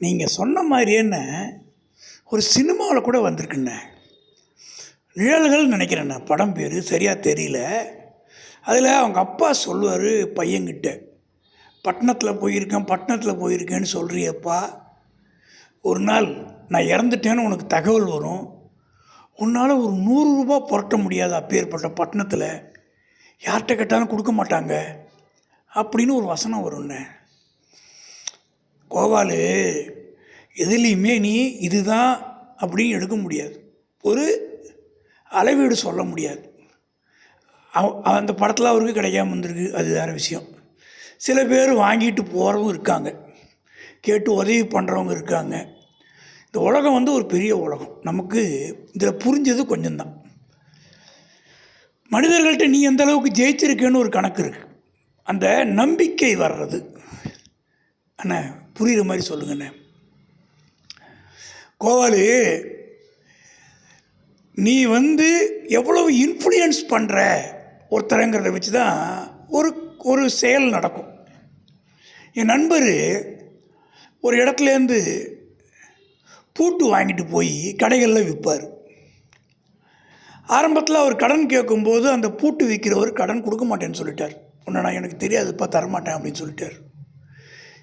நீங்கள் சொன்ன மாதிரியேண்ணே ஒரு சினிமாவில் கூட வந்திருக்குண்ணே. நிழல்கள் நினைக்கிறேண்ணே படம் பேர் சரியாக தெரியல. அதில் அவங்க அப்பா சொல்லுவார் பையன்கிட்ட, பட்டணத்தில் போயிருக்கேன்னு சொல்கிறியப்பா, ஒரு நாள் நான் இறந்துட்டேன்னு உனக்கு தகவல் வரும், உன்னால் ஒரு 100 ரூபா புரட்ட முடியாது, அப்பேற்பட்ட பட்டணத்தில் யார்கிட்ட கேட்டாலும் கொடுக்க மாட்டாங்க அப்படின்னு ஒரு வசனம் வரும்ண்ணே. கோபாலு, எதுலேயுமே நீ இதுதான் அப்படின்னு எடுக்க முடியாது, ஒரு அளவீடு சொல்ல முடியாது. அந்த படத்தில் அவருக்கு கிடைக்காம வந்திருக்கு, அது வேறு விஷயம். சில பேர் வாங்கிட்டு போகிறவங்க இருக்காங்க, கேட்டு உதவி பண்ணுறவங்க இருக்காங்க. இந்த உலகம் ஒரு பெரிய உலகம். நமக்கு இதில் புரிஞ்சது கொஞ்சம்தான். மனிதர்கள்ட்ட நீ எந்த அளவுக்கு ஜெயிச்சிருக்கேன்னு ஒரு கணக்கு இருக்குது. அந்த நம்பிக்கை வர்றது அண்ணே புரிகிற மாதிரி சொல்லுங்கண்ணே. கோவாலு, நீ எவ்வளவு இன்ஃப்ளூயன்ஸ் பண்ணுற ஒருத்தரங்கிறத வச்சு தான் ஒரு செயல் நடக்கும். என் நண்பர் ஒரு இடத்துலேருந்து பூட்டு வாங்கிட்டு போய் கடைகளில் விற்பார். ஆரம்பத்தில் அவர் கடன் கேட்கும்போது அந்த பூட்டு விற்கிறவர் கடன் கொடுக்க மாட்டேன்னு சொல்லிட்டார். ஒன்று, நான் எனக்கு தெரியாதுப்பா, தரமாட்டேன் அப்படின்னு சொல்லிட்டார்.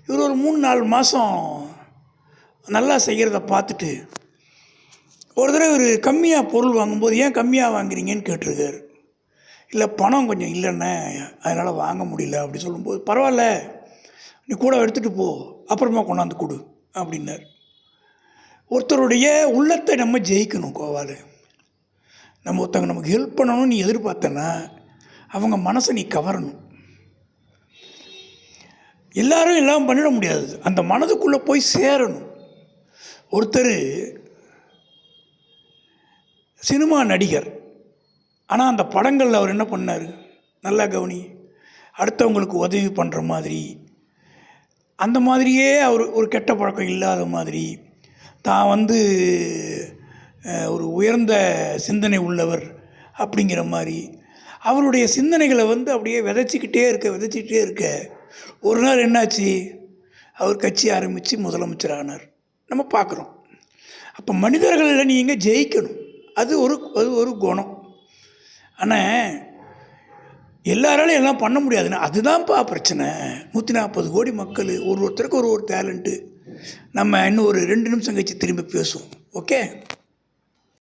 இவர் ஒரு 3-4 மாதம் நல்லா செய்கிறத பார்த்துட்டு ஒரு தடவை ஒரு கம்மியாக பொருள் வாங்கும்போது, ஏன் கம்மியாக வாங்குறீங்கன்னு கேட்டிருக்காரு. இல்லை, பணம் கொஞ்சம் இல்லைண்ணே, அதனால் வாங்க முடியல அப்படி சொல்லும்போது, பரவாயில்ல நீ கூட எடுத்துகிட்டு போ, அப்புறமா கொண்டாந்து கொடு அப்படின்னார். ஒருத்தருடைய உள்ளத்தை நம்ம ஜெயிக்கணும் கோவாலு. ஒருத்தவங்க நமக்கு ஹெல்ப் பண்ணணும்னு நீ எதிர்பார்த்தனா அவங்க மனசை நீ கவரணும். எல்லாரும் எல்லாம் பண்ணிட முடியாது, அந்த மனதுக்குள்ளே போய் சேரணும். ஒருத்தர் சினிமா நடிகர், ஆனால் அந்த படங்களில் அவர் என்ன பண்ணார், நல்லா கவனி, அடுத்தவங்களுக்கு உதவி பண்ணுற மாதிரி, அந்த மாதிரியே அவர் ஒரு கெட்ட பழக்கம் இல்லாத மாதிரி, தான் ஒரு உயர்ந்த சிந்தனை உள்ளவர் அப்படிங்கிற மாதிரி அவருடைய சிந்தனைகளை அப்படியே விதைச்சிக்கிட்டே இருக்க ஒரு நாள் என்னாச்சு, அவர் கட்சி ஆரம்பித்து முதலமைச்சர் ஆனார். நம்ம பார்க்குறோம். அப்போ மனிதர்களில் நீங்கள் ஜெயிக்கணும், அது ஒரு குணம். ஆனால் எல்லாராலையும் எல்லாம் பண்ண முடியாதுன்னா அதுதான்ப்பா பிரச்சனை. 140 கோடி மக்கள், ஒருத்தருக்கு ஒரு டேலண்ட்டு. நம்ம இன்னும் ஒரு 2 நிமிஷம் கழிச்சு திரும்பி பேசுவோம். ஓகே.